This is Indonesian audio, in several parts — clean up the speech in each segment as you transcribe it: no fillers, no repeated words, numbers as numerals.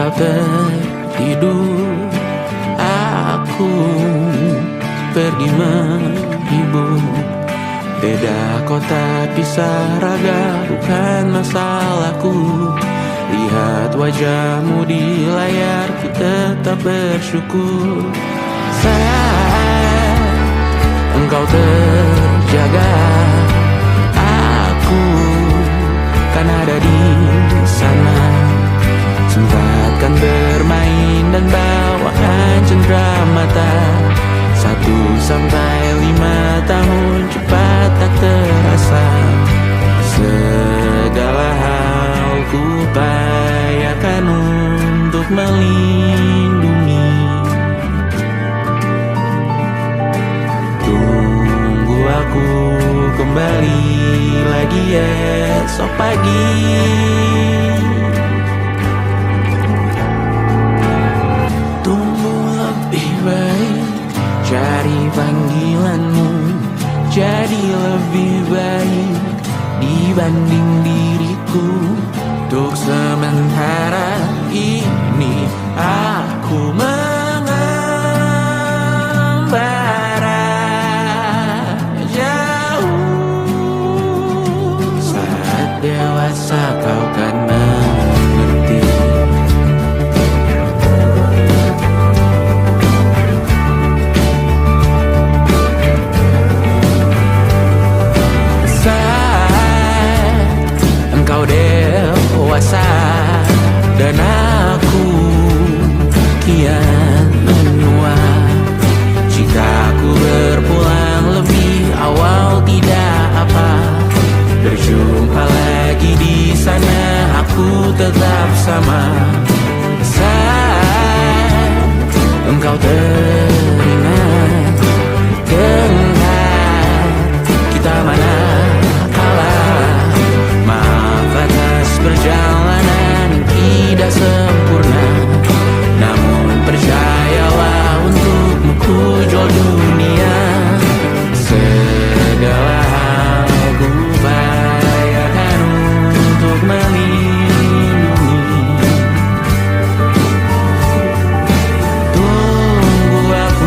Engkau tertidur, aku pergi menghibur. Beda kota pisah raga bukan masalahku. Lihat wajahmu di layar, ku tetap bersyukur. Saat engkau terjaga, aku kan ada di sana. Sempatkan bermain dan bawakan cenderamata. 1-5 tahun cepat tak terasa. Segala hal ku upayakan untuk melindungi. Tunggu aku kembali lagi esok pagi. Tunggu lebih baik, cari panggilanmu jadi lebih baik dibanding diriku. Untuk sementara ini aku mengembara jauh. Saat dewasa kau kan mengerti. Engkau dewasa dan aku kian menua. Jika aku berpulang lebih awal tidak apa. Berjumpa lagi di sana, aku tetap sama. Saat engkau teringat dengan kita mana perjalanan tidak sempurna, namun percayalah untukmu ku jual dunia. Segala hal ku upayakan untuk melindungi. Tunggu aku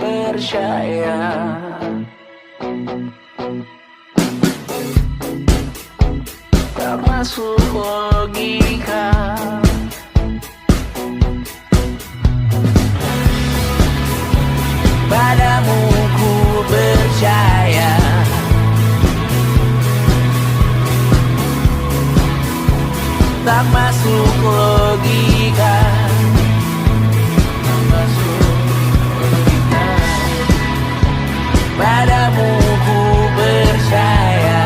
percaya. Tak masuk logika. Padamu ku percaya. Tak masuk logika. Tak masuk logika. Padamu ku percaya.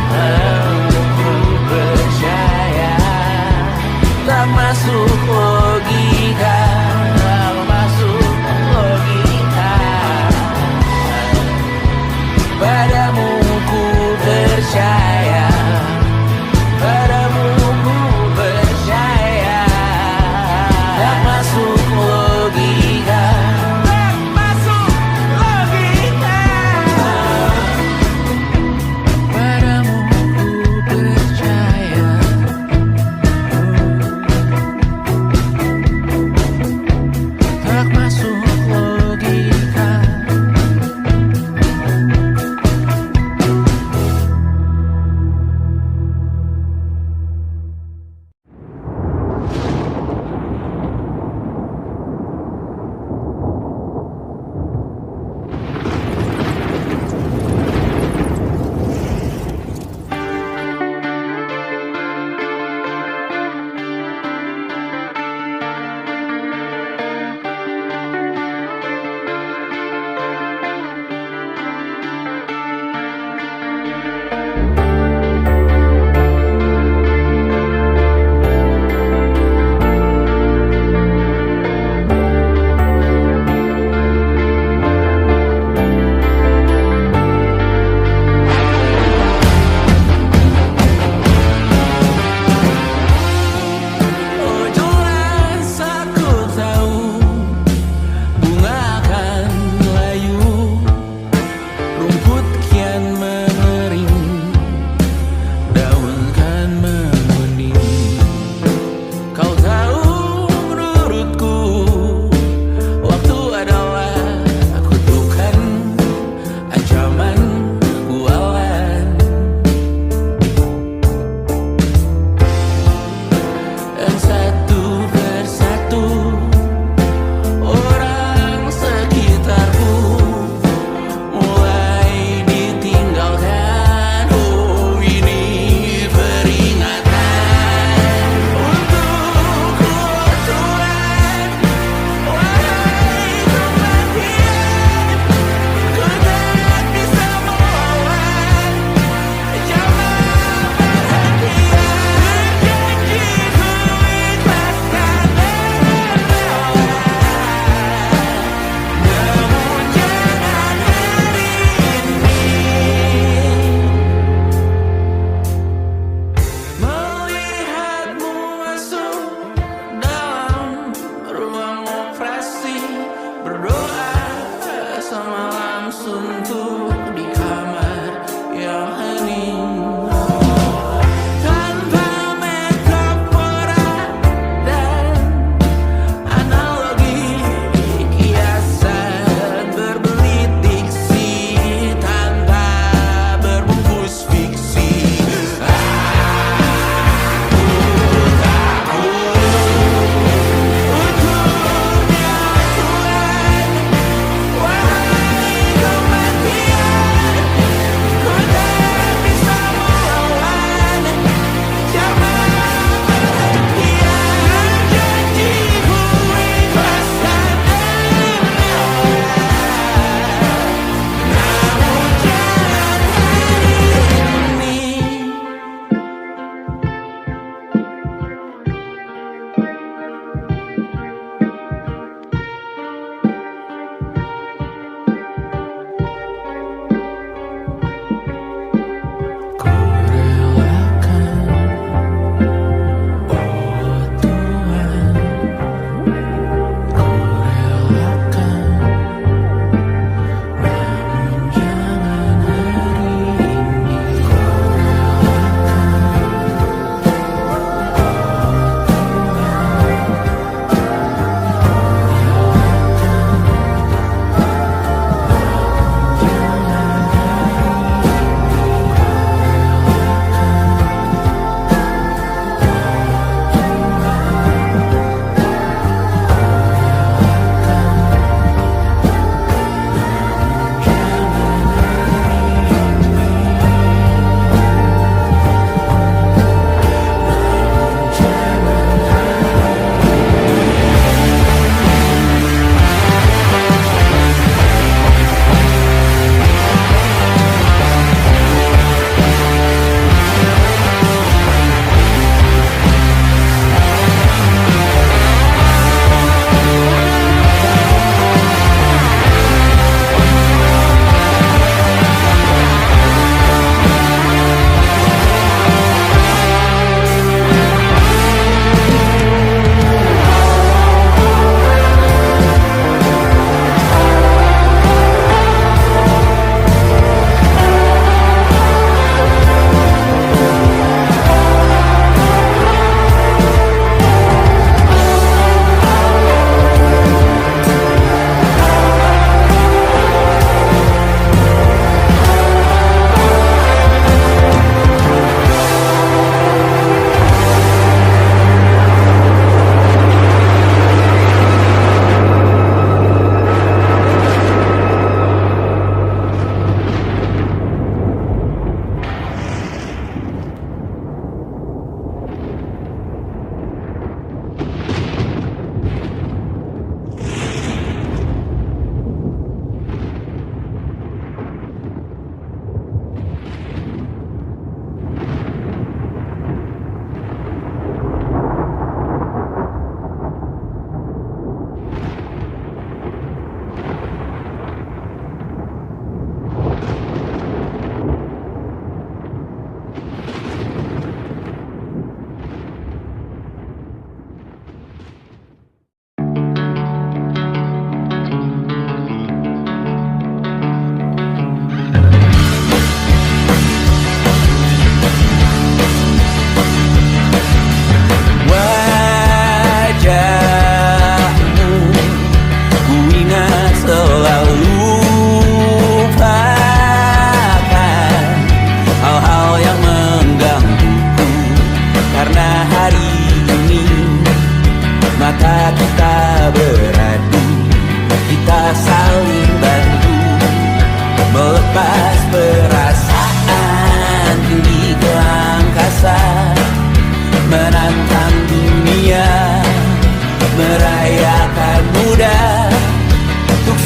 Padamu ku percaya. Tak masuk logika. Tak masuk logika. Padamu ku percaya. Padamu ku percaya. Tak masuk logika. Tak masuk logika. Padamu ku percaya. Tak masuk logika. Oh jelas aku tahu bunga akan layu, rumput kian mengering, daun kan menguning. Kau tahu menurutku waktu adalah kutukan, ancaman, bualan. Dan satu persatu orang sekitarku mulai ditinggalkan. Oh ini peringatan untukku Tuhan. Wahai kematian, ku tak bisa melawan. Jangan perhatian, janjiku ikhlaskan menawan. Namun jangan hari ini melihatmu masuk dalam ruang operasi, berdoa semalam suntuk di kamar yang hening. Tanpa metafora dan analogi, kiasan berbelit diksi tanpa berbungkus fiksi. Untuknya Tuhan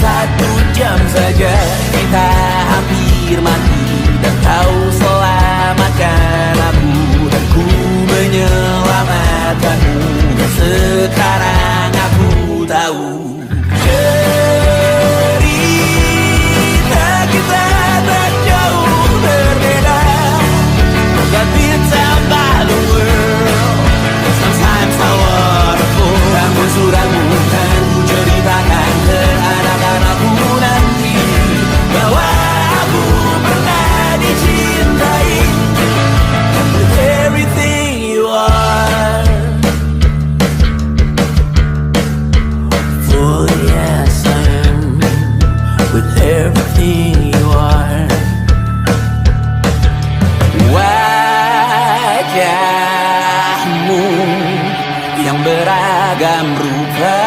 1 jam saja kita hampir mati, dan kau selamatkan aku, dan ku menyelamatkanmu. Dan sekarang aku tahu cerita kita tak jauh berbeda. But it's about the world. Sometimes I waterfall. Namun suratmu kan ku ceritakan ke anak-anakku nanti, bahwa aku pernah dicintai with everything you are. For yes I am with everything you are. Wajahmu yang beragam rupa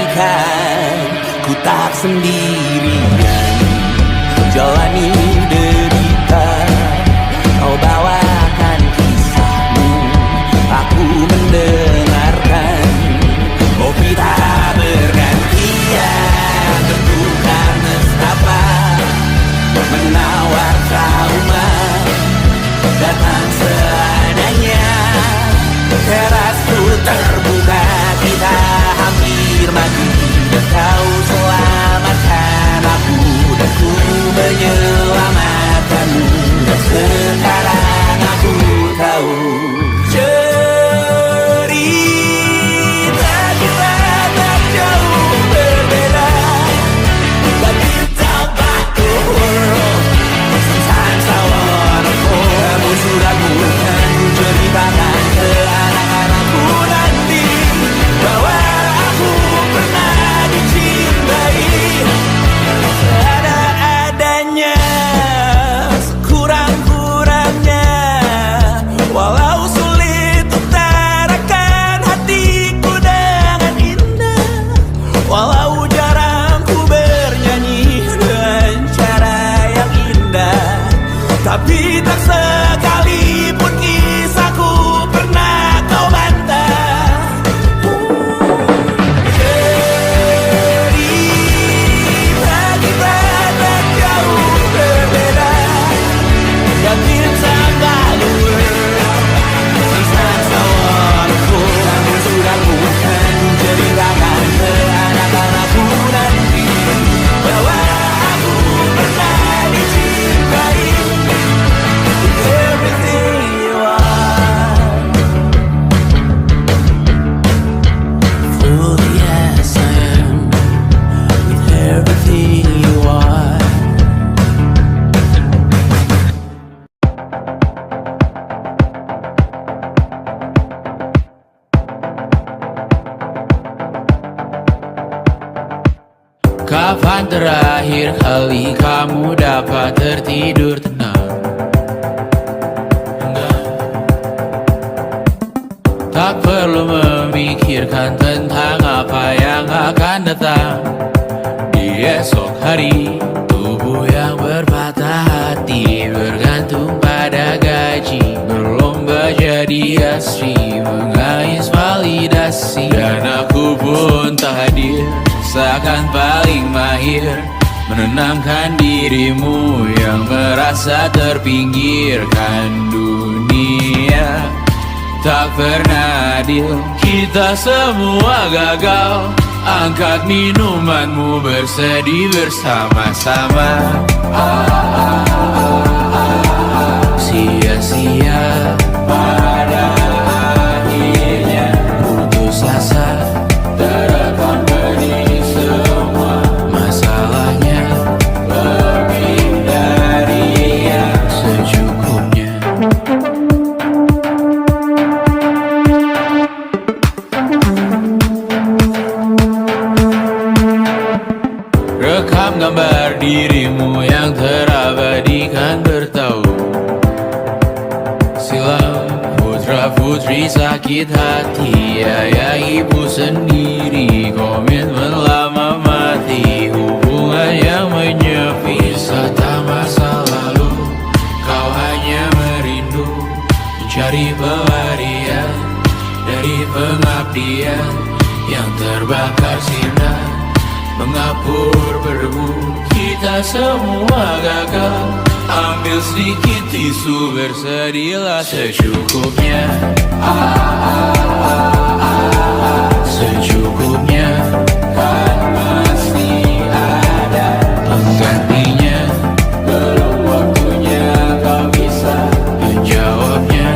pastikan ku tak sendirian jalani derita. Kau bawakan kisahmu, aku mendengarkan. Oh kita bergantian bertukar nestapa, menawar trauma datang seadanya. Terasku terbuka, kita hampir mati, dan kau selamatkan aku, dan ku menyelamatkanmu. Dan sekarang aku tahu cerita kita tak jauh berbeda. But it's about the world. Sometimes I wanna fall. Kamu sudah bukan ceritakan ke anak-anakku nanti, bahwa aku pernah dicintai seadanya, sekurang-kurangnya. Walau sulit utarakan hatiku dengan indah, walau jarang ku bernyanyi dengan cara yang indah, tapi tak sekalipun kisahku pernah kau bantah. Cerita kita tak jauh berbeda, but it's about the world. Sometimes I wanna fall. Namun sudah bukan ceritakan ke anak-anakku nanti, bahwa aku pernah dicintai with everything you are. Fully yes I am with everything you are. Kapan terakhir kali kamu dapat tertidur tenang? Tak perlu memikirkan tentang apa yang akan datang di esok hari. Tubuh yang berpatah hati bergantung pada gaji, berlomba jadi asri, mengais validasi. Dan aku pun tak hadir, seakan paling mahir menenangkan dirimu yang merasa terpinggirkan. Dunia tak pernah adil, kita semua gagal. Angkat minumanmu, bersedih bersama-sama. Sia-sia pada akhirnya putus asa, terekam benih semua masalahnya, lebih dari yang secukupnya. Rekam gambar dirimu yang terabadikan bertahun silam. Putra-putri sakit hati, ayah ibu sendiri, komitmen lama mati, hubungan yang menyepi. Wisata masa lalu, kau hanya merindu, mencari pelarian dari pengabdian yang terbakar sinar. Mengapur berdebu, kita semua gagal. Ambil sedikit tisu, bersedialah secukupnya. Secukupnya, kan masih ada penggantinya. Belum waktunya kau bisa menjawabnya.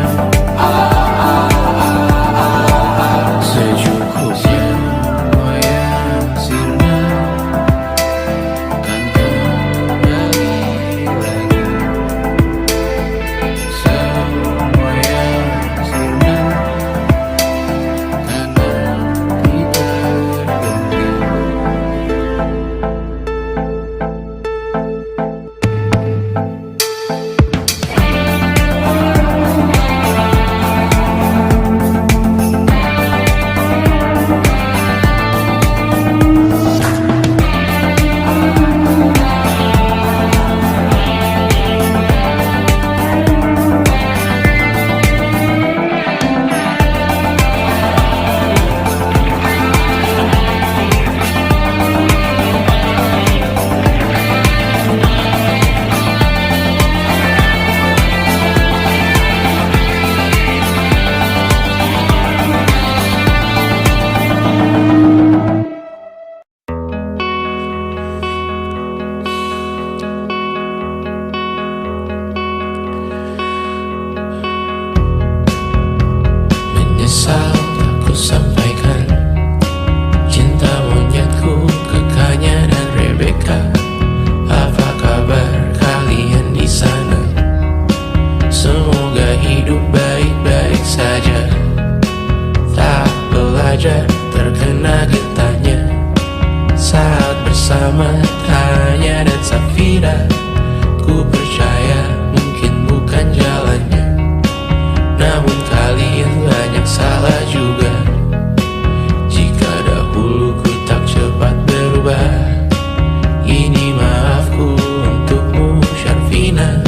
Secukupnya, semua yang sirna kan kembali lagi. Semua yang sirna karena kita berganti. Menyesal aku sampaikan cinta monyetku ke Kanya dan Rebecca. Apa kabar kalian di sana? Semoga hidup baik-baik saja. Tak belajar terkena getahnya saat bersama Tanya dan Safira. Ku percaya mungkin bukan jalannya, namun kalian banyak salah juga. Jika dahulu ku tak cepat berubah, ini maafku untukmu Syarfina.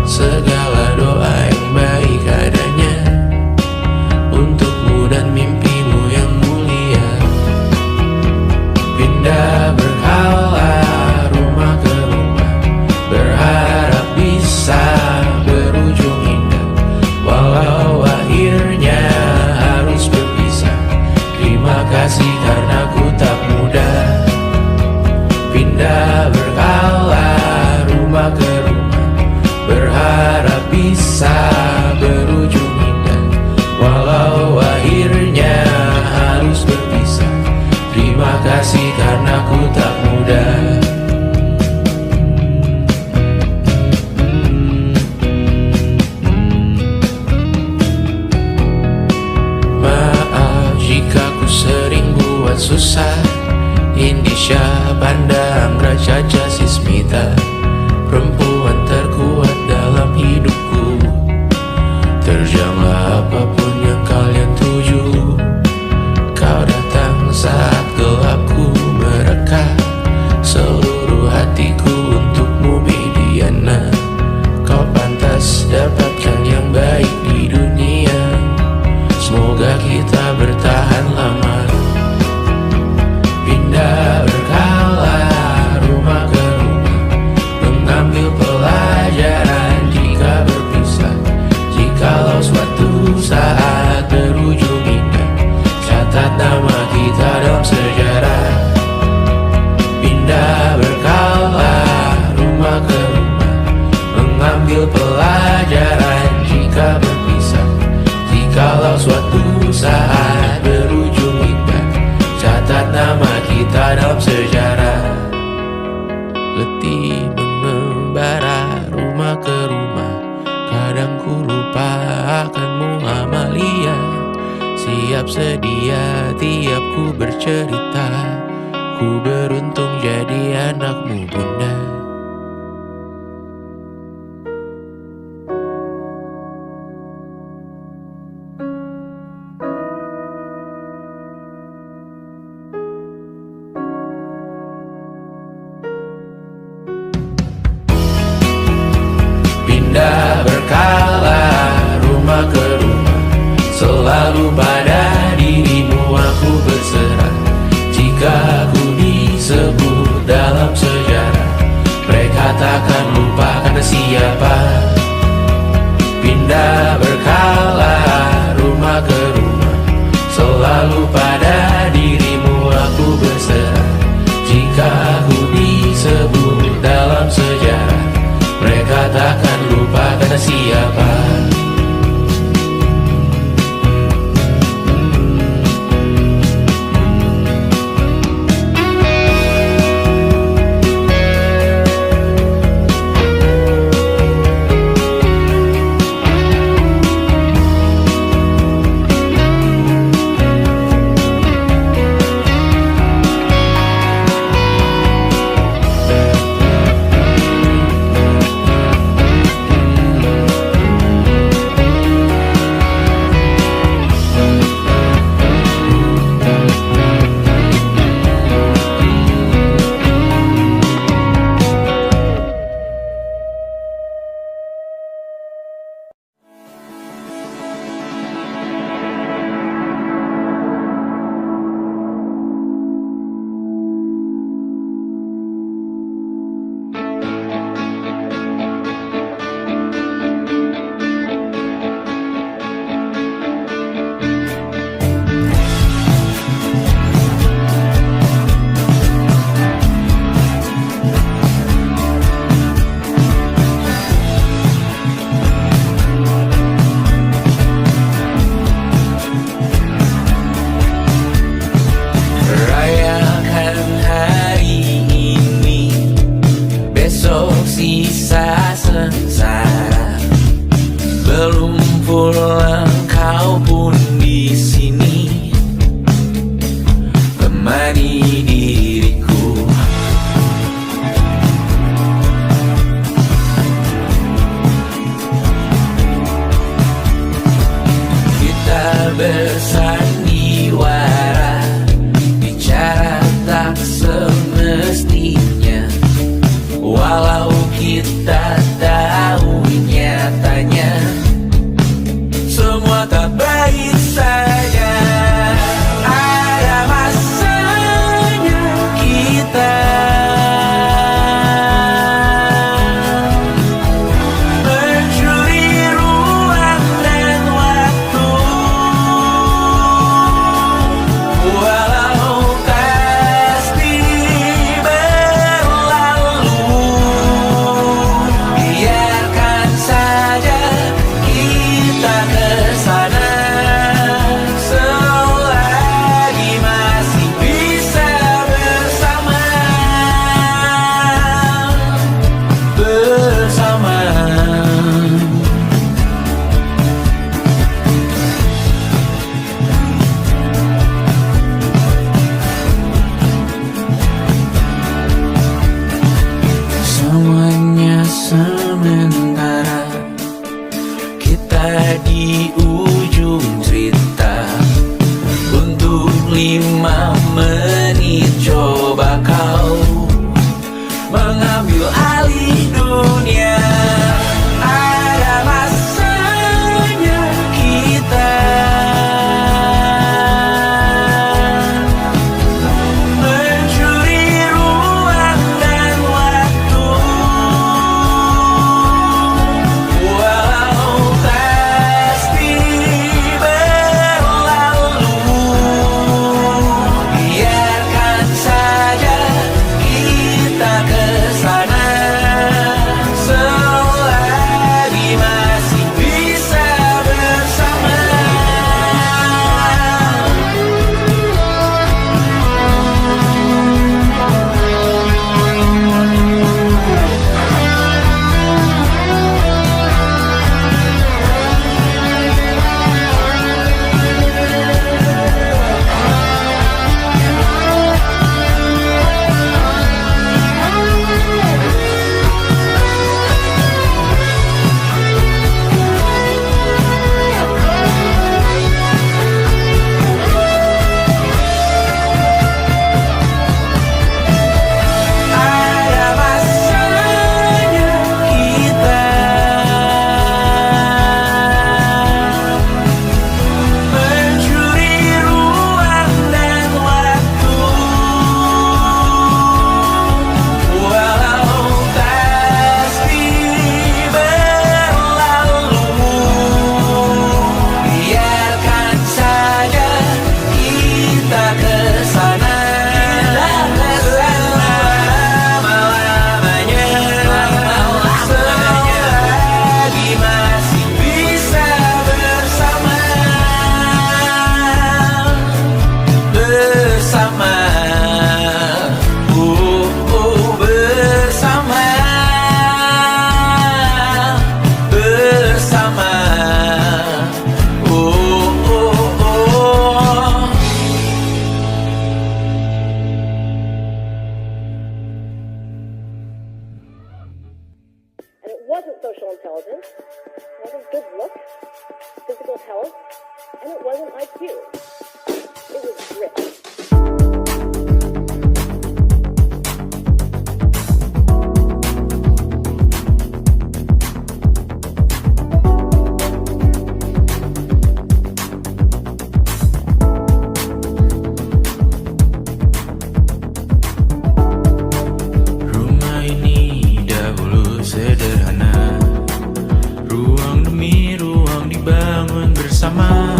Segala doa yang baik adanya untukmu dan mimpimu yang mulia. Pindah berhala rumah ke rumah, berharap bisa berujung indah. Walau akhirnya harus berpisah, terima kasih karena ku tak mudah. Pindah berkala rumah ke rumah, berharap bisa berujung indah. Walau akhirnya harus berpisah, terima kasih karena ku tak mudah. Maaf jika ku sering buat susah. Indisha, Banda, Anggra, Caca, Sismita, perempuan terkuat dalam hidupku. Terjanglah apapun yang kalian tuju. Kau datang saat gelapku mereka. Seluruh hatiku untukmu Mediana. Kau pantas dapatkan yang baik di dunia. Semoga kita bertahan lama. Pindah berkala rumah ke rumah, mengambil pelajaran jika berpisah. Jikalau suatu saat berujung indah, catat nama kita dalam sejarah. Pindah berkala rumah ke rumah, mengambil pelajaran jika berpisah. Jikalau suatu saat berujung indah, catat nama kita dalam sejarah. Letih mengembara rumah ke rumah, kadang ku lupa akanmu Amalia. Siap sedia tiap ku bercerita, ku beruntung jadi anakmu bunda. Pindah berkala rumah ke rumah, selalu pada dirimu aku berserah. Jika ku bisa disebut dalam sejarah, mereka takkan lupa karena siapa. Pindah berkala rumah ke rumah, selalu pada dirimu aku berserah. Jika aku disebut dalam sejarah, mereka takkan lupa karena siapa. intelligence, it wasn't good looks, physical health, and it wasn't IQ. It was grit. Rumah ini dahulu sederhana, ruang demi ruang dibangun bersama.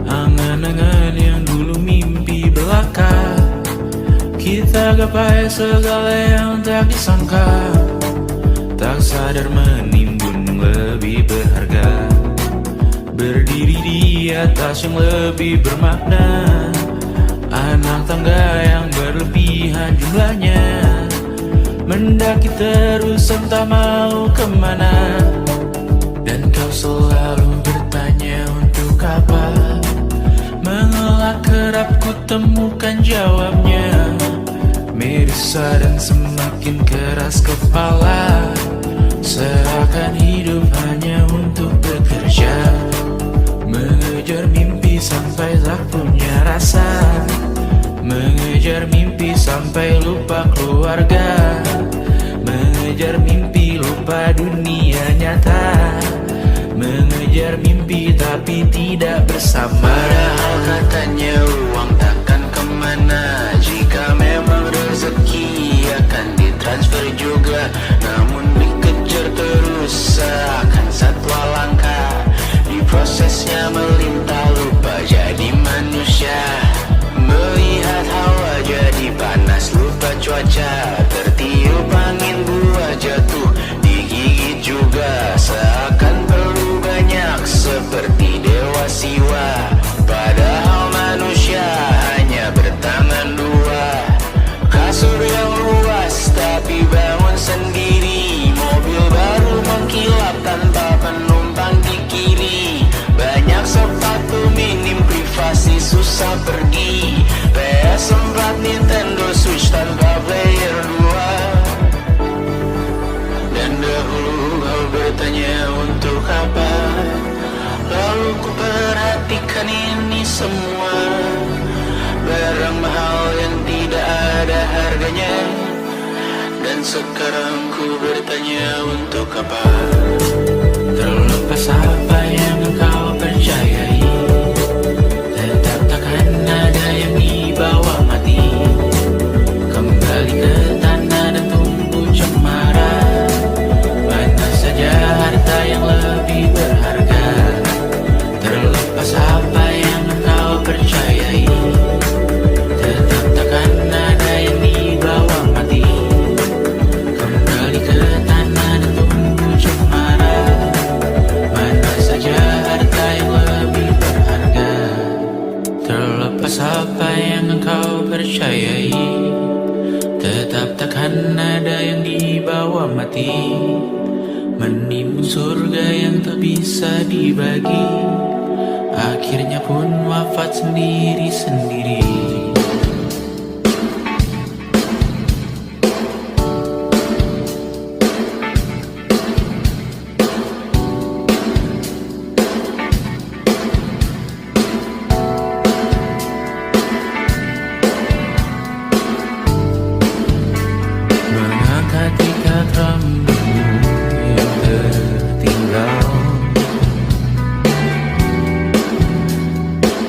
Angan-angan yang dulu mimpi belaka, kita gapai segala yang tak disangka. Tak sadar menimbun lebih berharga, berdiri di atas yang lebih bermakna. Anak tangga yang berlebihan jumlahnya, mendaki terus entah mau kemana. Dan kau selalu bertanya untuk apa, mengelak kerap ku temukan jawabnya. Merisa dan semakin keras kepala, seakan hidup hanya untuk bekerja, mengejar mimpi sampai tak punya rasa, mengejar mimpi sampai lupa keluarga, mengejar mimpi lupa dunia nyata, mengejar mimpi tapi tidak bersama. Padahal katanya uang takkan kemana, jika memang rezeki akan ditransfer juga. Namun dikejar terus seakan satwa langka, di prosesnya melintah lupa jadi manusia. Melihat hawa jadi panas lupa cuaca, tertiup angin buah jatuh digigit juga. Seakan perlu banyak seperti dewa siwa, padahal manusia hanya bertangan dua. Kasur yang luas tapi bangun sendiri, mobil baru mengkilap tanpa penumpang di kiri. Banyak sepatu minim privasi susah pergi, PS4 Nintendo Switch tanpa player 2. Dan dahulu kau bertanya untuk apa, lalu ku perhatikan ini semua, barang mahal yang tidak ada harganya. Dan sekarang ku bertanya untuk apa, terlepas apa yang engkau percayai, tetap takkan ada yang dibawa mati. Kembali ke tanah dan tumbuh cemara, mana saja harta yang lebih berharga. Terlepas apa yang engkau percayai, tetap takkan ada yang dibawa mati. Kembali ke tanah dan tumbuh cemara, mana saja harta yang lebih berharga. Terlepas apa yang engkau percayai, tetap takkan ada yang dibawa mati. Menimbun surga yang tak bisa dibagi, akhirnya pun wafat sendiri-sendiri. Mengangkat ikat rambutmu yang tertinggal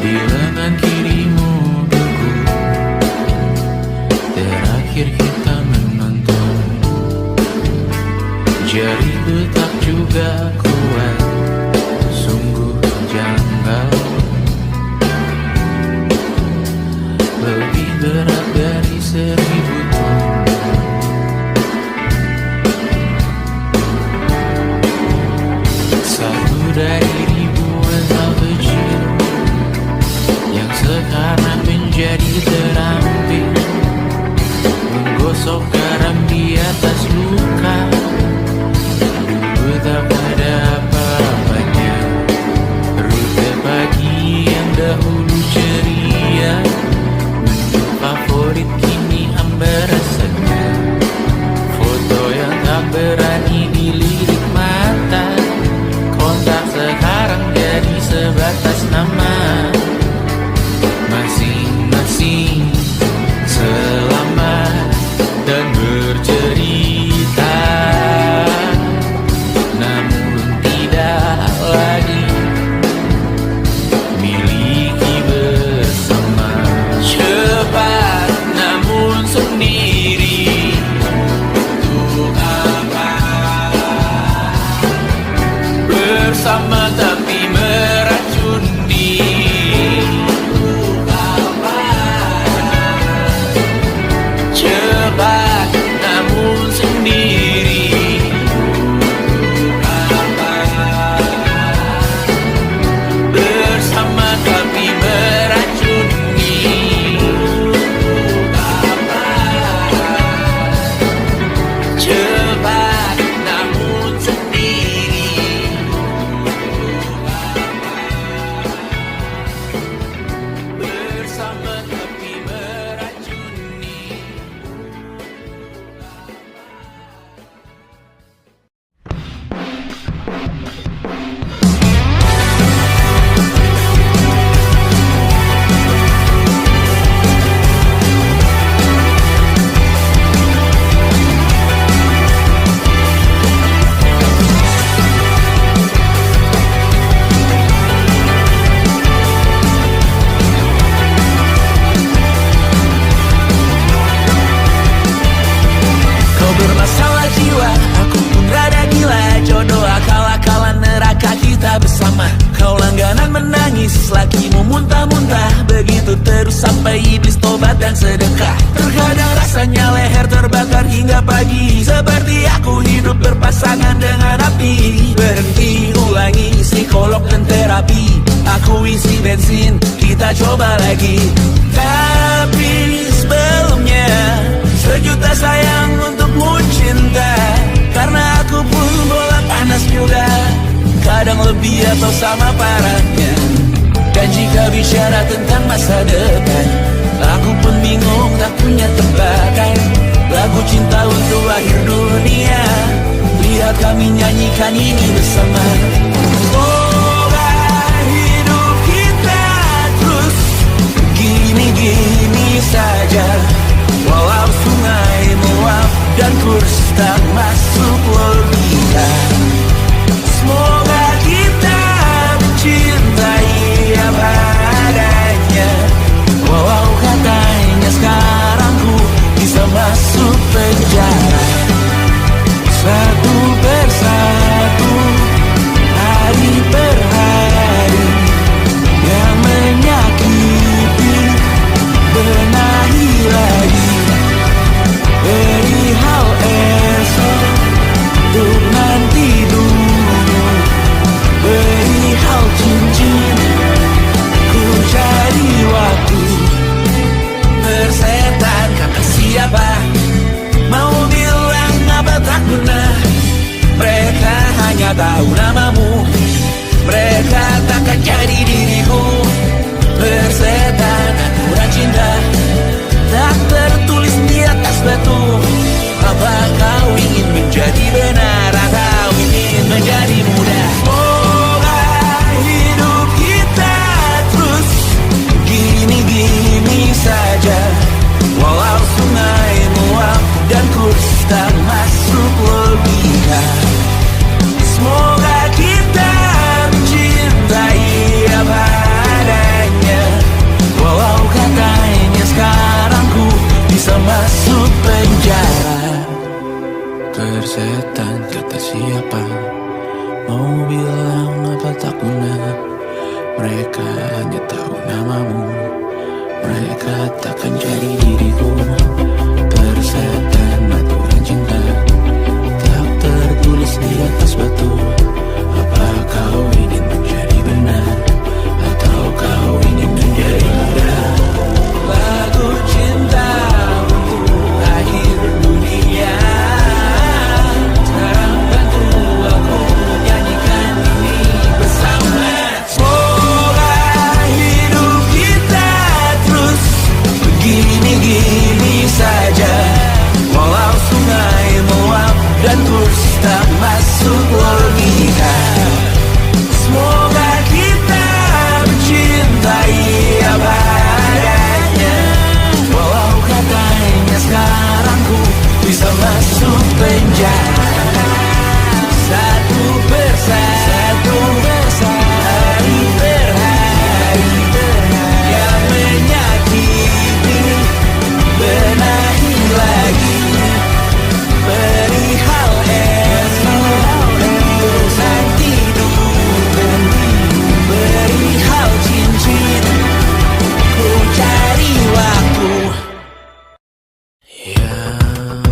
di lengan kirimu beku, terakhir kita menonton. Jari betak juga kuat, sungguh janggal, lebih berat dari 1000 ton. Satu dari ribuan hal kecil yang sekarang menjadi terampil, menggosok garam di atas luka. Dulu tak ada tangan dengan api. Berhenti, ulangi psikolog dan terapi. Aku isi bensin, kita coba lagi. Tapi sebelumnya, sejuta sayang untukmu cinta. Karena aku pun bola panas juga, kadang lebih atau sama parahnya. Dan jika bicara tentang masa depan, aku pun bingung tak punya tebakan. Lagu cinta untuk akhir dunia, lihat kami nyanyikan ini bersama. Semoga hidup kita terus gini-gini saja, walau sungai meluap dan kurs tak masuk logika. Semoga kita mencintai apa adanya, walau katanya sekarang ku bisa masuk penjara. Satu persatu, hari per hari, yang menyakiti, benahi lagi. Perihal esok, untuk nanti dulu. Perihal cincin, ku cari waktu. Bersetan kata siapa, mau bilang apa tak guna. Mereka hanya tahu namamu, mereka takkan jadi diriku. Bersetan aturan cinta, tak tertulis di atas batu. Apa kau ingin menjadi benar atau ingin menjadi muda? Semoga hidup kita terus gini-gini saja, walau sungai meluap dan kurs tak masuk logika. Semoga kita mencintai apa adanya, walau katanya sekarang ku bisa masuk penjara. Persetan kata siapa, mau bilang apa tak guna. Mereka hanya tahu namamu, mereka takkan jadi diriku. Persetan aturan cinta, tak tertulis di atas batu. Apa kau ingin menjadi benar atau kau ingin menjadi muda? Lagu cinta untuk akhir dunia, sekarang bantu aku nyanyikan ini bersama. Semoga hidup kita terus begini-gini saja, walau sungai meluap dan kurs tak masuk logika. Semoga kita mencintai apa adanya, walau katanya sekarang ku bisa masuk penjara. Satu persatu, hari per hari, yang menyakiti, benahi lagi. Perihal esok, untuk nanti dulu. Perihal cincin, ku cari waktu. Yang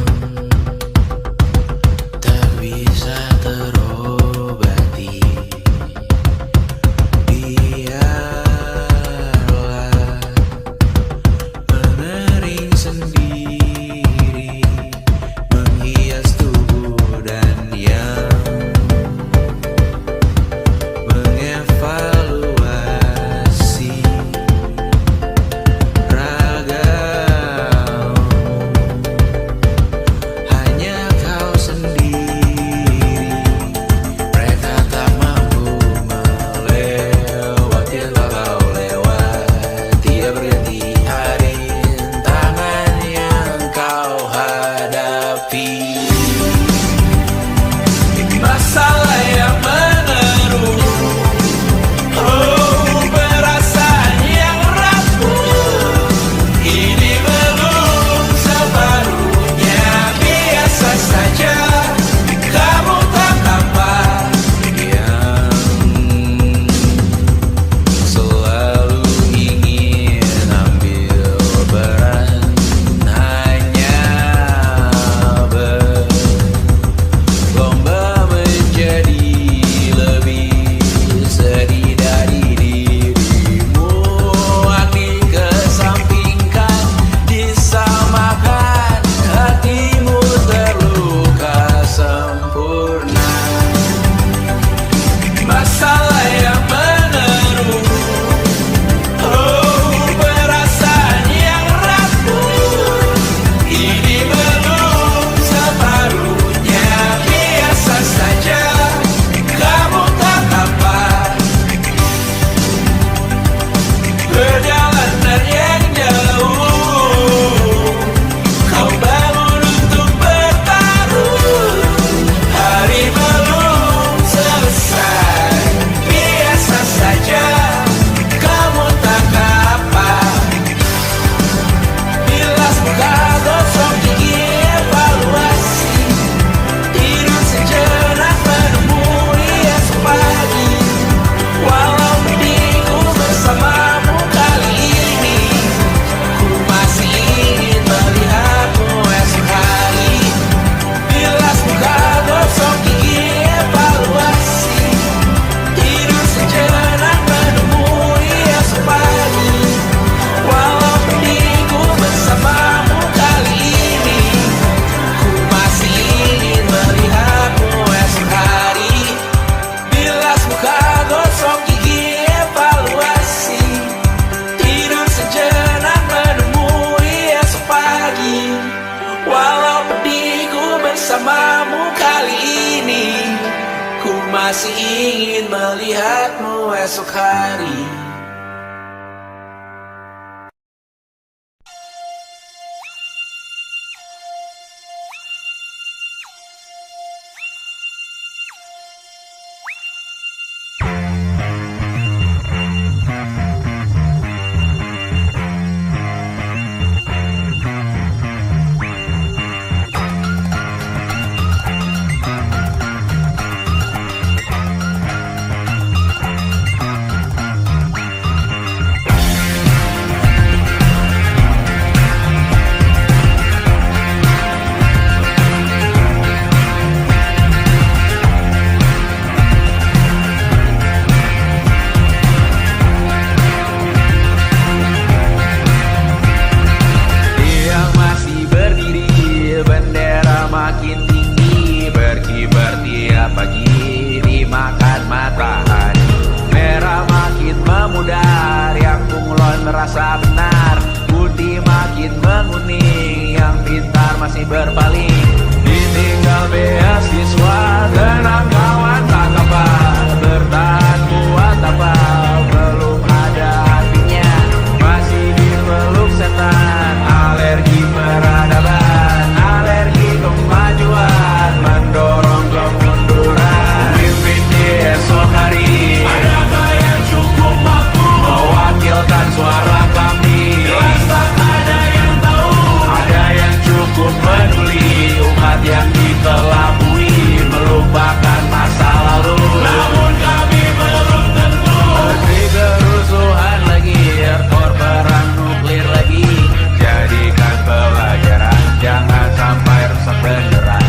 Walau pedih ku bersamamu kali ini, ku masih ingin melihatmu esok hari. Merasa benar, budi makin menguning, yang pintar masih berpaling. Ditinggal beasiswa, tenang kawan tak apa, bertahan kuat apa, belum ada artinya, masih dipeluk setan. Alergi peradaban, alergi kemajuan, mendorong kemunduran. Mimpin di esok hari, adakah yang cukup mampu mewakilkan suara kami? Jelas tak ada yang tahu, ada yang cukup peduli, umat yang dikelabui, melupakan masa lalu. Namun kami belum tentu. Negeri kerusuhan lagi, erkor perang nuklir lagi. Jadikan pelajaran, jangan sampai rusak beneran.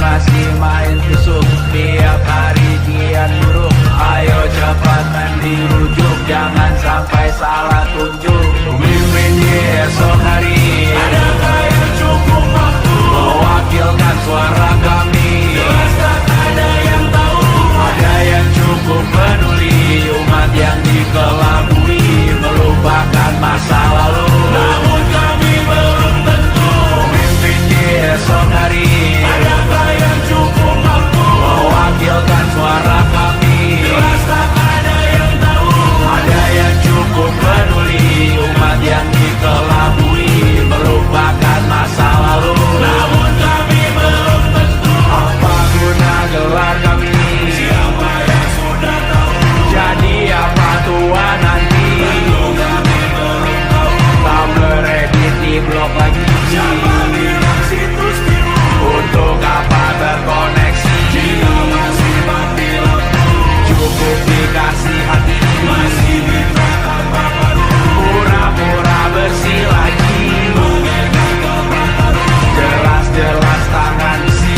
Masih main tusuk, tiap hari kian buruk. Ayo cepat dirujuk, jangan sampai salah tunjuk. Mimpin di esok hari, adakah yang cukup mampu mewakilkan suara kami? Jelas tak ada yang tahu, ada yang cukup peduli, umat yang dikelabui, melupakan masa lalu. Namun kami belum tentu. Mimpin di esok hari, adakah yang cukup mampu mewakilkan suara kami? Jelas tak ada yang tahu, ada yang cukup peduli, umat yang dikelabui, melupakan masa lalu. Namun kami belum tentu. Apa guna gelar kami? Siapa yang sudah tahu? Jadi apa tua nanti? Tentu kami belum tahu. Tak beredit di blog lagi. Siapa bilang situs tiru? Untuk apa terkoneksi? Jika masih mati lampu, cukup dikasih hati. Masih minta tambah baru, pura-pura bersih lagi. Mengenakan kebaru, jelas-jelas tangan besi.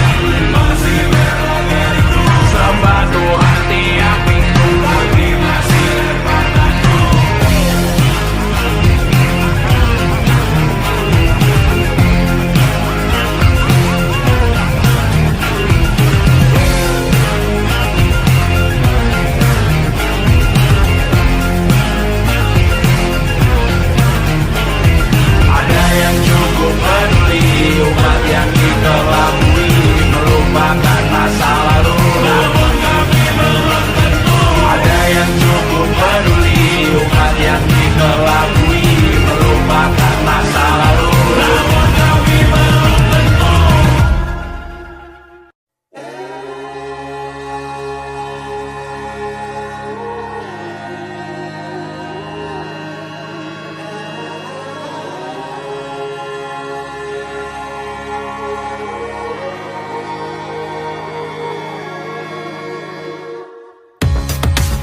Masih berlagak itu, sembah Tuhan tiap minggu, tapi masih terbantu. Ada yang cukup peduli, umat yang dikelabui, melupakan masa lalu. Namun kami belum tentu. Ada yang cukup peduli, umat yang dikelabui, melupakan masa lalu. Namun kami belum tentu.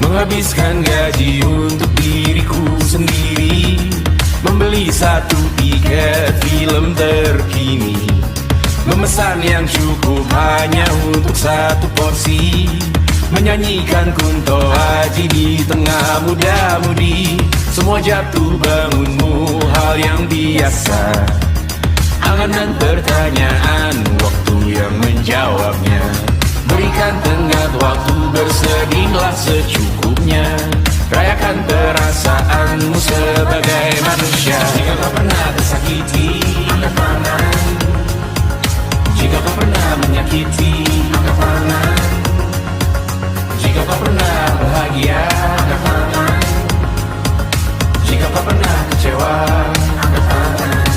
Menghabiskan gaji untuk diriku sendiri, membeli satu tiket film terkini, memesan yang cukup hanya untuk satu porsi, menyanyikan Kunto Aji di tengah muda-mudi. Semua jatuh bangunmu hal yang biasa, angan dan pertanyaan, waktu yang menjawabnya. Berikan tenggat waktu, bersedihlah secukupnya. Rayakan perasaanmu sebagai manusia. Jika kau pernah tersakiti, angkat tangan. Jika kau pernah menyakiti, angkat tangan. Jika kau pernah bahagia, angkat tangan. Jika kau pernah kecewa, angkat tangan.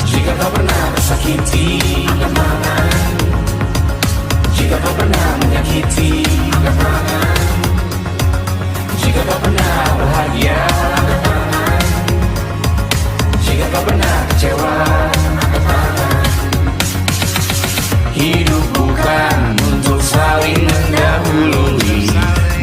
Jika kau pernah tersakiti, angkat tangan. Jika kau pernah menyakiti, angkat tangan. Jika kau pernah bahagia, angkat tangan. Jika kau pernah kecewa, angkat tangan. Hidup bukan untuk saling mendahului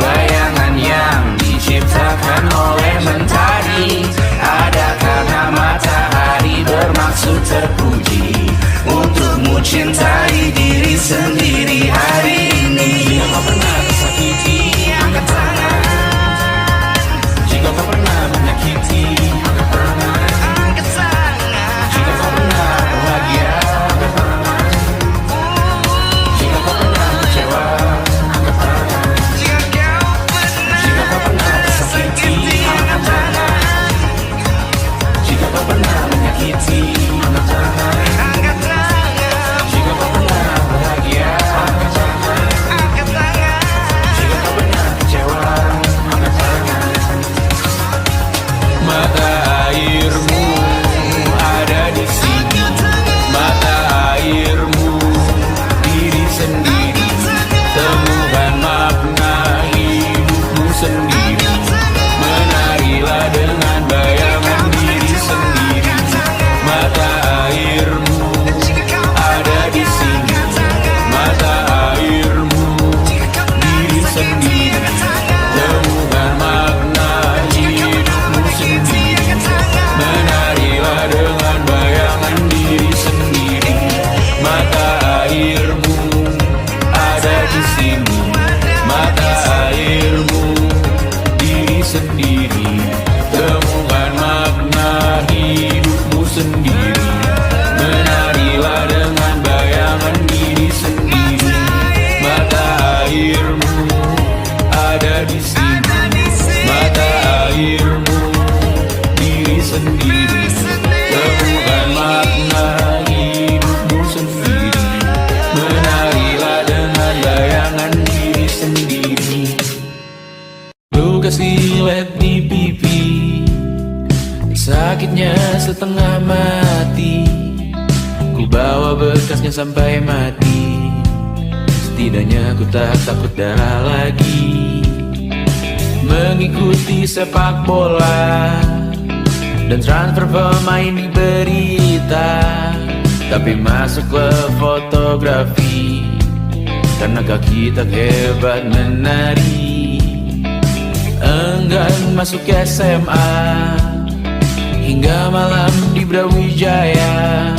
bayangan yang diciptakan oleh mentari. Ada karena matahari bermaksud terpuji untukmu cintai diri sendiri hari ini. Jika kau pernah tersakiti, angkat tangan. Jika kau pernah menyakiti, angkat tangan. Jika kau pernah bahagia, angkat tangan. Jika kau pernah kecewa, angkat tangan. Jika kau pernah tersakiti, angkat tangan. Jika kau pernah menyakiti, angkat tangan. Jika kau pernah bahagia, angkat tangan. Jika kau pernah kecewa, angkat tangan. Mata airmu ada di sini. Mata airmu diri sendiri. Temukan makna hidupmu sendiri. Menarilah dengan bayangan diri sendiri. Mata airmu ada di sini. Mata airmu diri sendiri. Temukan makna hidupmu sendiri. Menarilah dengan bayangan diri sendiri. Mata airmu ada di sini. Mata airmu diri sendiri. Temukan makna hidupmu sendiri. Menarilah dengan bayangan diri sendiri. Mata airmu ada di sini. Mata airmu diri sendiri. Temukan makna hidupmu sendiri. Menarilah dengan bayangan diri sendiri. Luka silet di pipi, sakitnya setengah mati. Ku bawa bekasnya sampai mati. Setidaknya ku tak takut darah lagi. Mengikuti sepak bola dan transfer pemain di berita. Tapi masuklah fotografi karena kaki tak hebat menari. Enggan masuk SMA hingga malam di Brawijaya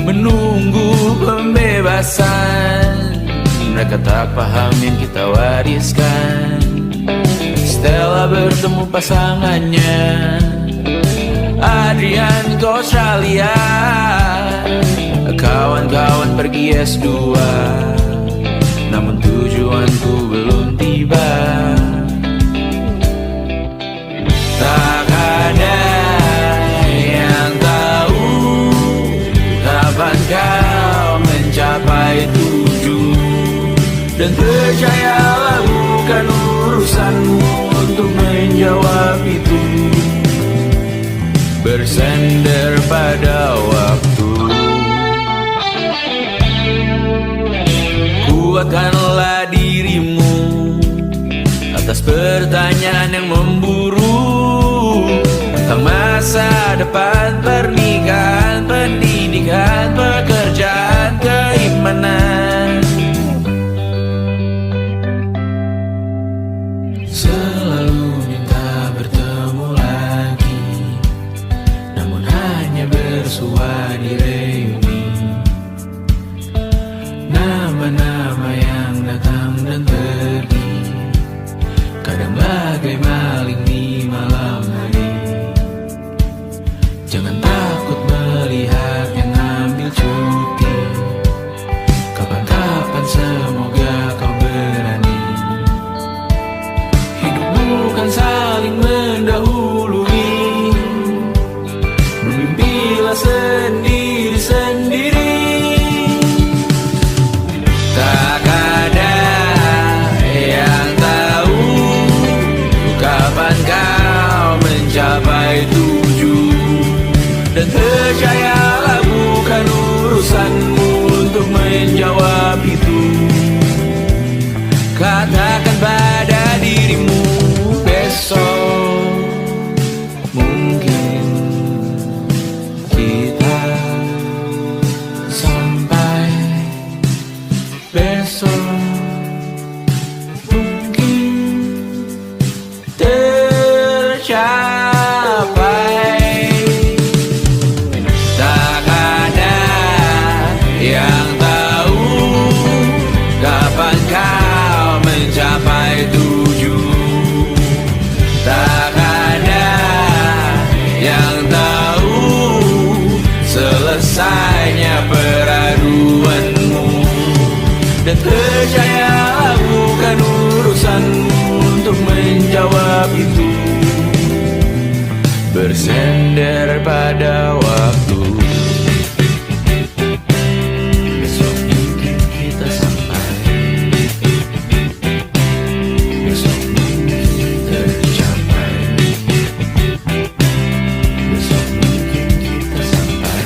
menunggu pembebasan. Mereka tak paham yang kita wariskan. Stella bertemu pasangannya Adrian ke Australia. Kawan-kawan pergi S2, namun tujuanku belum tiba. Tak ada yang tahu kapan kau mencapai tujuh. Dan percayalah bukan urusanmu untuk menjawab itu. Bersender pada waktu. Kuatkanlah dirimu atas pertanyaan yang memburu tentang masa depan, pernikahan, pendidikan, pekerjaan, keimanan. Selalu minta bertemu lagi, namun hanya bersua di reuni. Nama-nama yang datang dan pergi, kadang bagai maling di malam hari. Jangan takut melihat yang ambil cuti. Kapan-kapan semoga kau berani. Hidup bukan saling mendahului. Bermimpilah selesainya peraduanmu. Dan percayalah bukan urusanmu untuk menjawab itu. Bersender pada waktu. Besok mungkin kita sampai, besok mungkin tercapai, besok mungkin kita sampai.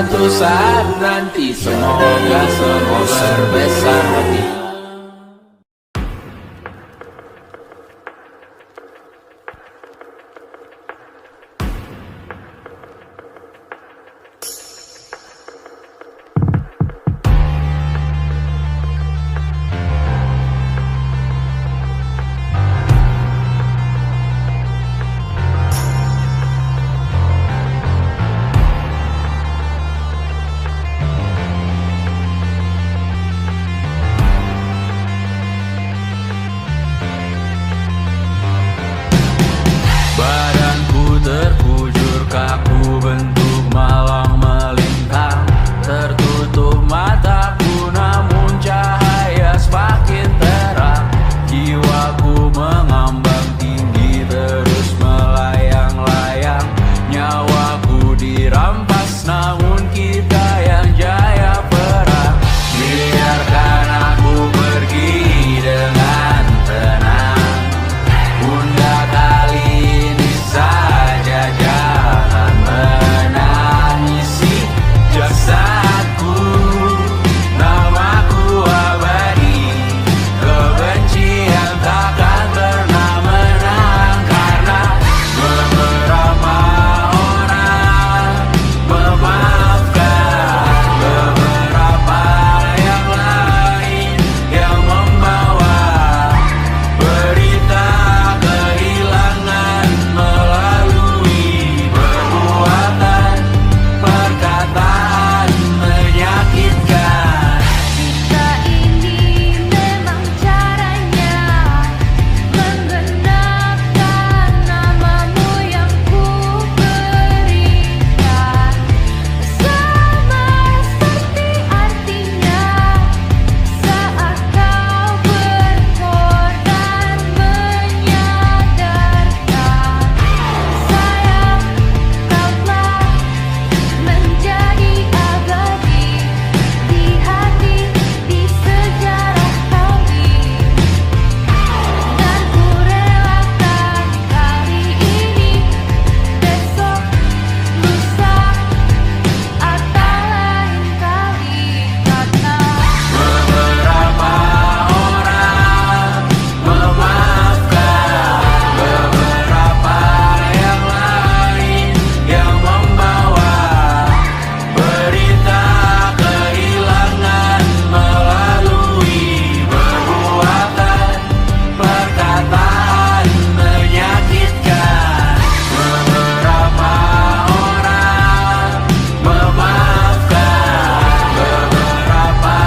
suatu saat nanti. Semoga semua berbesar hati. Badanku terkujur kaku bentuk malang melintang. Tertutup mataku namun cahaya semakin terang. Jiwaku mengambang tinggi terus melayang-layang. Nyawaku dirampas namun kita yang jaya perang. Biarkan aku pergi dengan tenang. Bunda kali ini saja jangan menangisi jasadku. Namaku abadi, kebencian takkan pernah menang. Karena beberapa orang memaafkan, beberapa yang lain yang membawa berita kehilangan melalui perbuatan, perkataan menyakitkan. Kita ini memang caranya menggenapkan namamu yang ku berikan. Sama seperti artinya saat kau berkorban menyadarkan. Sayang, kau telah menjadi abadi di hati, di sejarah kami. Dan ku relakan kali ini, besok, lusa, atau lain kali. Karena Beberapa orang memaafkan, beberapa yang lain yang membawa berita kehilangan melalui perbuatan, perkataan menyakitkan. Beberapa orang memaafkan, beberapa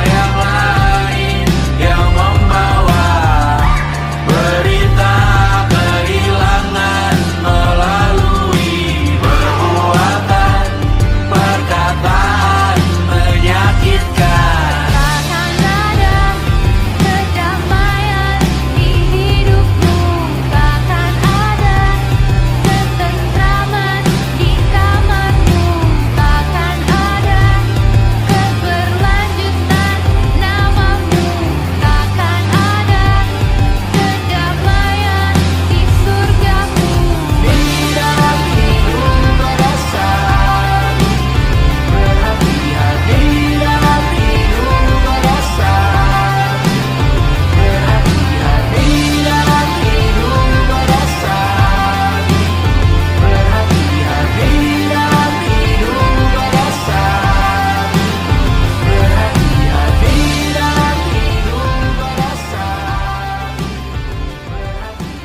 yang lain yang membawa berita kehilangan melalui perbuatan, perkataan menyakitkan. takkan ada kedamaian di hidupmu, takkan ada ketentraman di kamarmu, takkan ada keberlanjutan namamu, takkan ada kedamaian di surgamu. Di dalam hidup berdasar, berhati-hati dalam hidup berdasar, berhati-hati dalam hidup berdasar, berhati-hati dalam hidup berdasar, berhati-hati dalam hidup berdasar,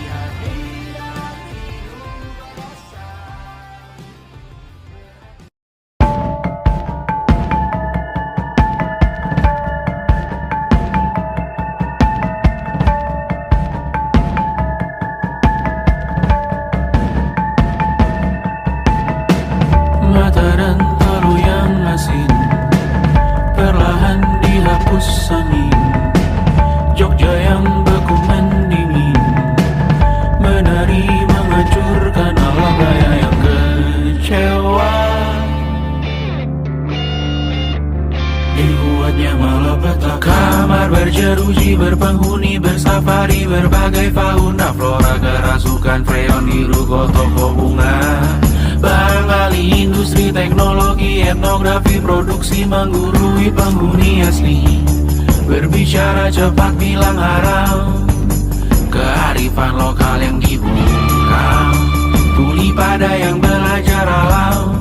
berhati-hati dalam mata dan talu yang asin perlahan dihapus angin. Jogja yang beku mendingin, menari menghancurkan alam raya yang kecewa. Dibuatnya malapetaka, kamar berjeruji, berpenghuni, bersafari, berbagai fauna flora, kerasukan freon, biru, toko bunga, Barang ahli industri teknologi etnografi produksi menggurui penghuni asli. Berbicara cepat bilang haram, kearifan lokal yang dibungkam. Tuli pada yang belajar alam,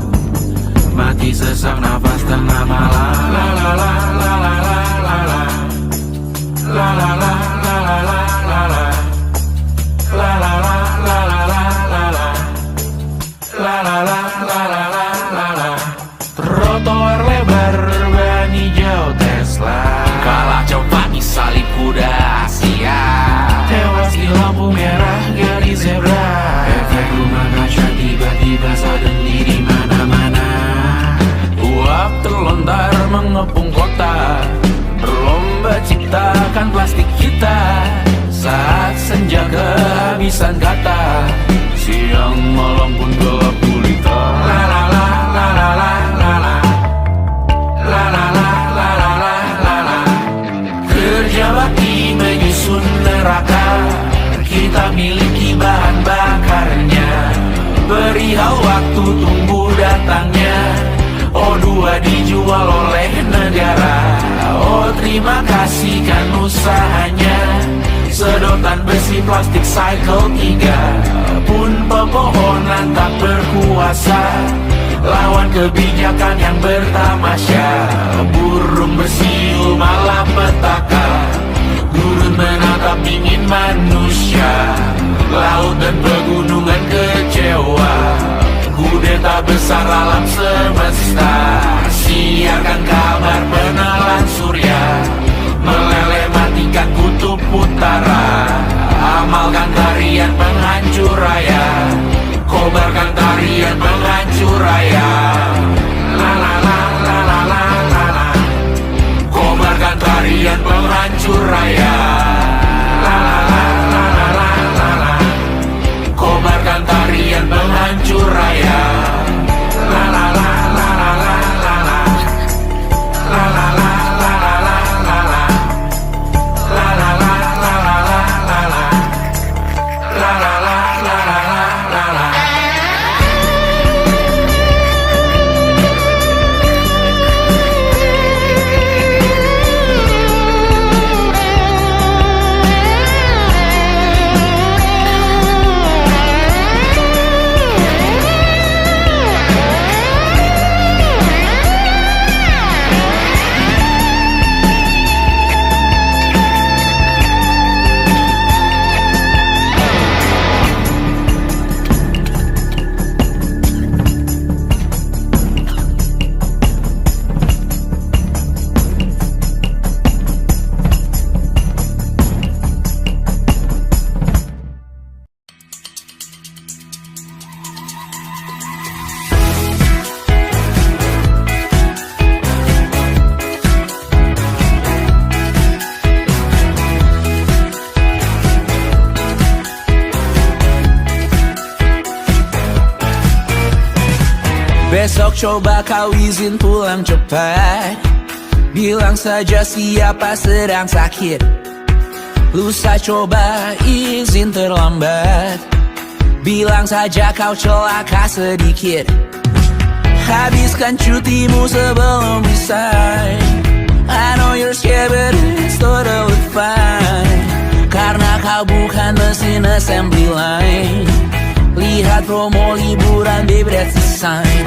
mati sesak nafas tengah malam. La la la la la la la la. La la la la la la la la. La la la la la la la la. La la la la la la la la. Trotoar lebar ban hijau Tesla, kalah cepat di salib kuda Asia, tewas di lampu merah garis zebra. Efek rumah kaca tiba-tiba sadar di mana-mana. Uap terlontar mengepung kota, berlomba ciptakan plastik kita. Saat senja kehabisan kata, siang malam pun gelap gulita. La la la la la la la la. La la la la la la la la. Kerja bakti menyusun neraka, kita miliki bahan bakarnya. Perihal waktu tunggu datangnya, O2 dijual oleh negara. Oh terima kasih kan usahanya. Sedotan besi plastik cycle 3 pun pepohonan tak berkuasa lawan kebijakan yang bertamasya. Burung bersiul malapetaka, gurun menatap dingin manusia. Laut dan pegunungan kecewa, kudeta besar alam semesta. Siarkan kabar penelan surya, meleleh matikan kutub utara. Amalkan tarian penghancur raya, kobarkan tarian penghancur raya. La la la la la la la la. Kobarkan tarian penghancur raya. La la la la la la la la. Kobarkan tarian penghancur raya. La la la la la la la la. La la la la la la la la. La la la la la la la la. La la la la la la la. Besok coba kau izin pulang cepat, bilang saja siapa sedang sakit. Lusa coba izin terlambat, bilang saja kau celaka sedikit. Habiskan cutimu sebelum resign. I know you're scared but it's totally fine, karena kau bukan mesin assembly line. Lihat promo liburan babe, that's the sign.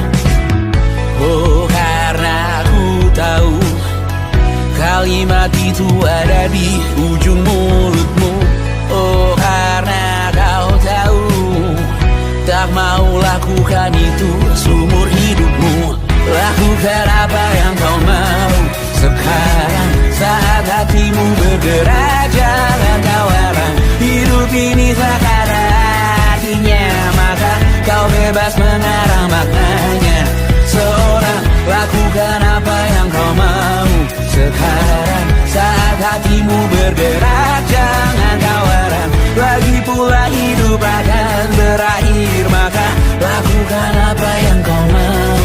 Oh karena aku tahu kalimat itu ada di ujung mulutmu. Oh karena kau tahu tak mau lakukan itu seumur hidupmu. Lakukan apa yang kau mau sekarang, saat hatimu bergerak. Jangan kau larang, hidup ini tak ada artinya, maka kau bebas mengarang maknanya. Seorang lakukan apa yang kau mau sekarang, saat hatimu bergerak. Jangan kau larang, lagi pula hidup akan berakhir, maka lakukan apa yang kau mau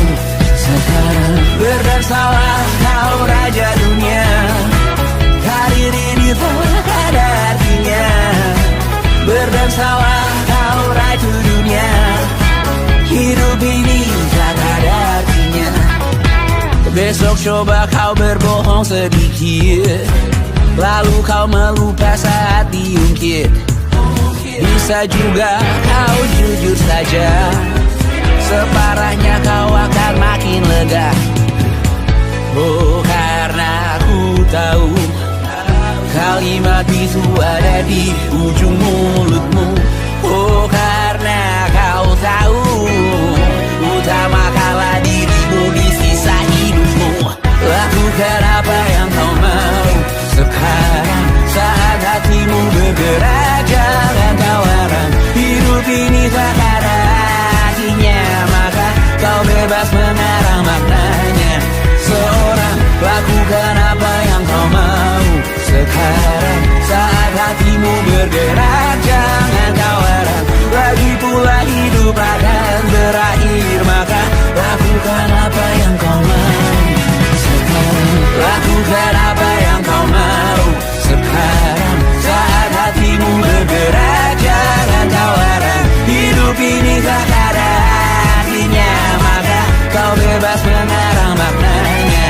sekarang. Berdansalah kau raja dunia, karir ini tak ada artinya. Berdansalah kau raja dunia, hidup ini Coba kau berbohong sedikit, lalu kau melupa saat diungkit. Bisa juga kau jujur saja, separahnya kau akan makin lega. Oh, karena aku tahu kalimat itu ada di ujung mulutmu. Oh, karena kau tahu utamakanlah dirimu di sisa hidupmu. Lakukan apa yang kau mau sekarang, saat hatimu bergerak. Jangan kau larang, hidup ini tak ada artinya, maka kau bebas mengarang maknanya. Seorang, lakukan apa yang kau mau sekarang, saat hatimu bergerak. Jangan kau larang, lagi pula hidup akan berakhir, maka lakukan apa yang kau mau sekarang. Lakukan apa yang kau mau sekarang, saat hatimu bergerak. Jangan kau larang, hidup ini tak ada artinya, maka kau bebas mengarang maknanya.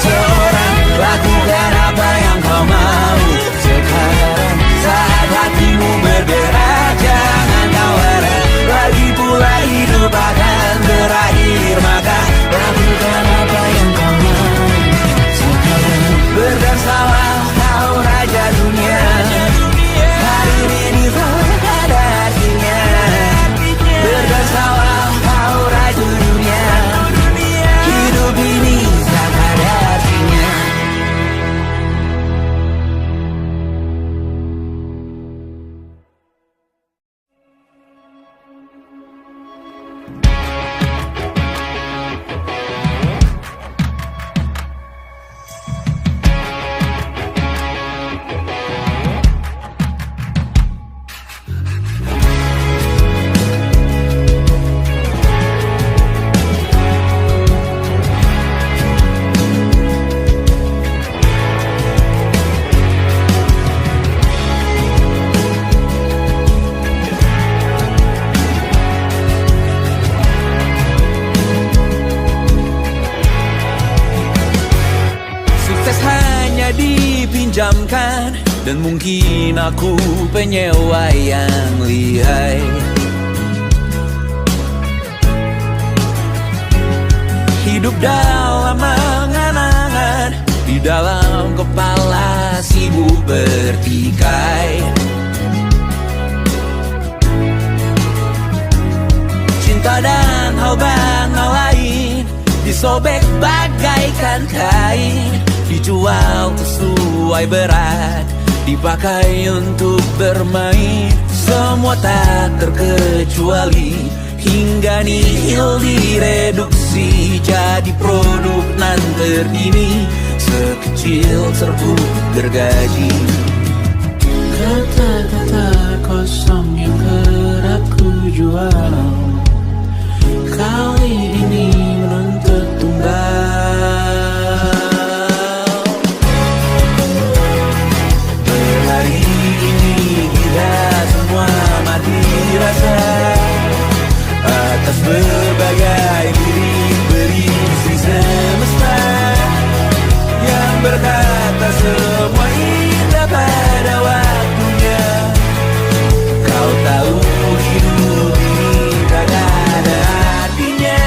Seorang, lakukan apa yang kau mau sekarang, saat hatimu bergerak. Jangan kau larang, lagi pula hidup akan berakhir, maka lakukan apa yang kau mau sekarang. Berdansalah kau raja dunia, hari ini tak ada artinya. Berdansalah kau raja dunia, hidup ini tak ada artinya. Dipinjamkan, dan mungkin aku penyewa yang lihai. Hidup dalam angan-angan, di dalam kepala sibuk bertikai. Cinta dan hal banal lain disobek bagaikan kain, dijual sesuai berat, dipakai untuk bermain. Semua tak terkecuali, hingga nihil direduksi jadi produk nan terkini, sekecil serbuk gergaji. Kata-kata kosong yang kerap ku jual, kali ini menuntut tumbal. Hari ini kita semua mati rasa atas berbagai beri-beri semesta yang berkata semua indah pada waktunya. Kau tahu hidup ini tak ada artinya.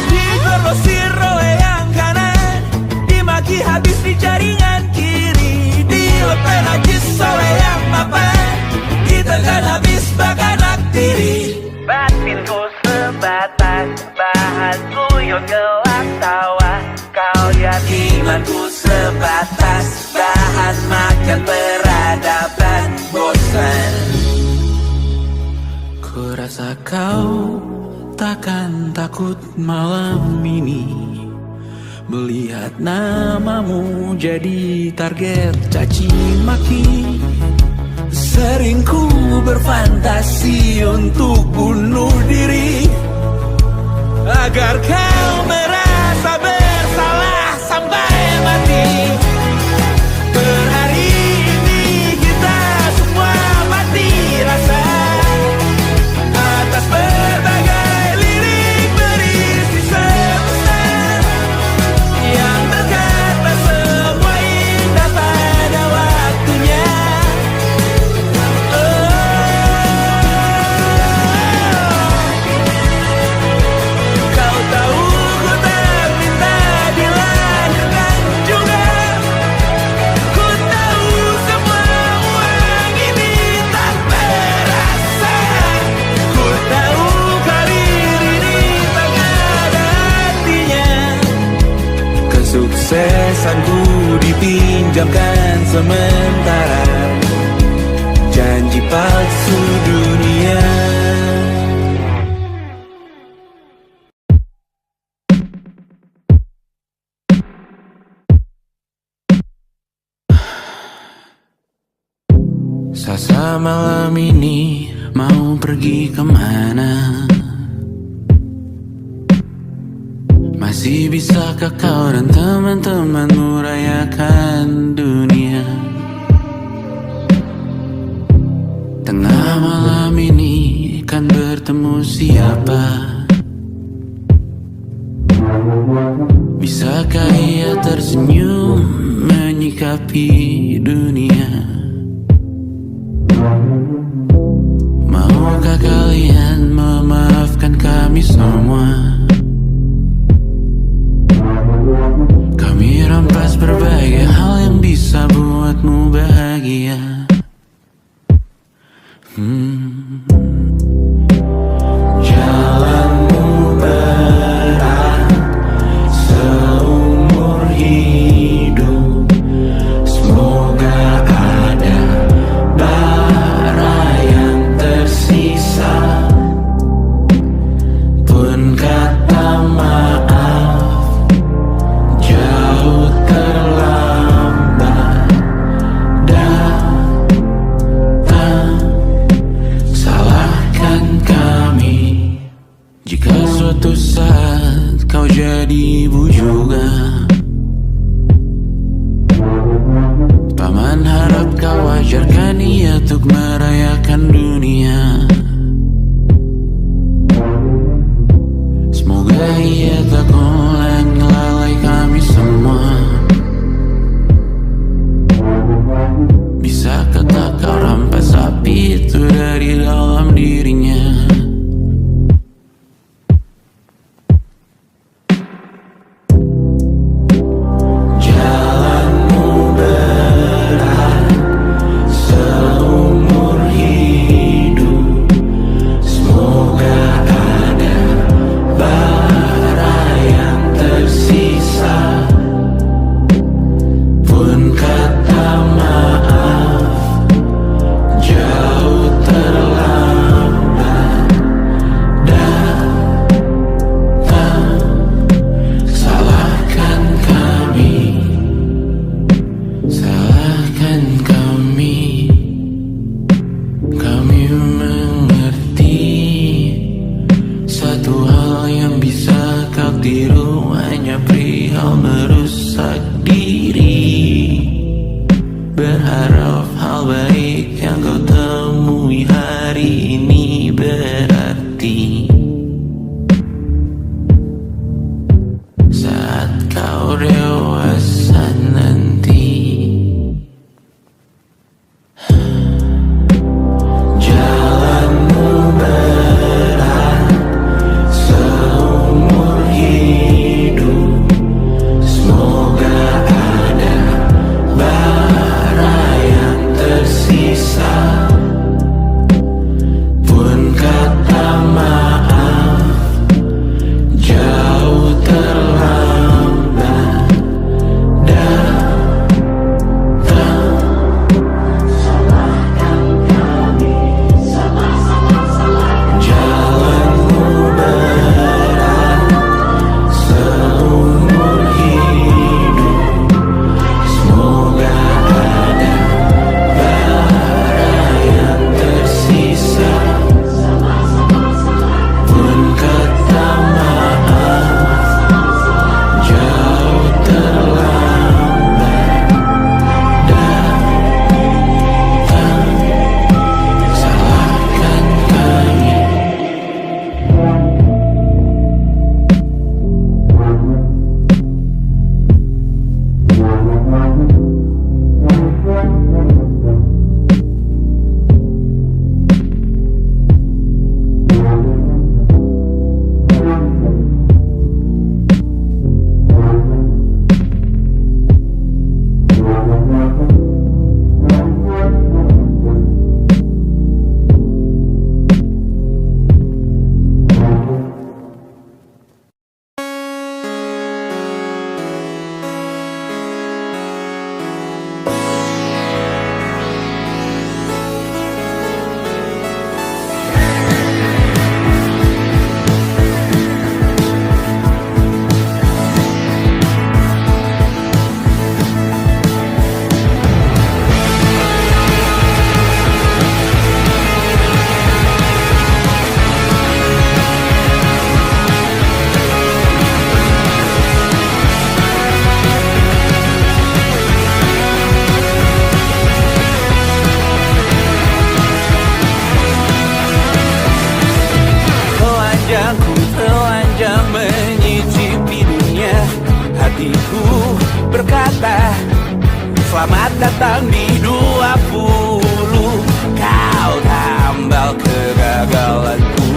Digrosir oleh yang kanan, dimaki habis di jaringan kiri, dilepeh najis oleh yang mapan, ditekan habis bak anak tiri. Batinku sebatas bahan guyon gelap tawa, kau lihat imanku sebatas bahan makan peradaban bosan. Ku rasa kau takkan takut malam ini melihat namamu jadi target caci maki. Sering ku berfantasi untuk bunuh diri agar kau merasa bersalah sampai mati. Per hari ini kita sementara, janji palsu dunia. Sasa malam ini mau pergi kemana? Masih bisakah kau dan teman-temanmu rayakan dunia? Tengah malam ini kan bertemu siapa? Bisakah ia tersenyum menyikapi dunia? Maukah kalian memaafkan kami semua? Kami rampas berbagai hal yang bisa buatmu bahagia. Jalanmu berat seumur hidup, semoga ada bara yang tersisa. Pun kata maaf jauh terlambat datang. Salahkan kami jika suatu saat kau jadi ibu juga. Paman harap kau ajarkan ia untuk merayakan dunia. Semoga ia tak ulang lalai kami semua. Bisakah tak kau rampas api itu dari dalam dirinya? Jalanmu berat seumur hidup, semoga ada bara yang tersisa. Pun kata maaf jauh terlambat datang. Salahkan kami, salahkan kami. Kami mengerti satu hal yang bisa kau tiru hanya perihal merusak diri. Berharap hal baik yang kau temui hari ini berarti saat kau dewasa nanti. Jalanmu berat seumur hidup, Selamat datang di 20. Kau tambal kegagalanku.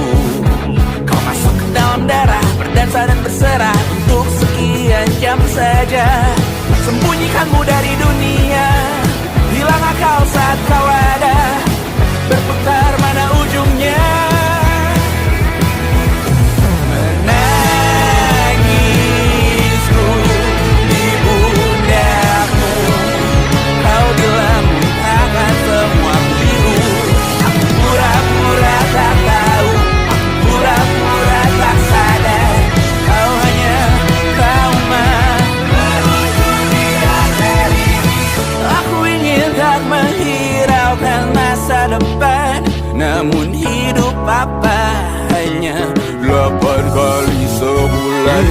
Kau masuk ke dalam darah, berdansa dan berserah untuk sekian jam saja. Sembunyikanmu dari dunia, hilang akal saat kau ada. Berputar mana ujungnya? Menangisku di pundakmu. Kau bilang akan semua biru. Aku pura-pura tak tahu, aku pura-pura tak sadar. Kau hanya trauma merujuki akhir ini. Aku ingin tak menghiraukan masa depan, namun hidup apa hanya 8 kali sebulan.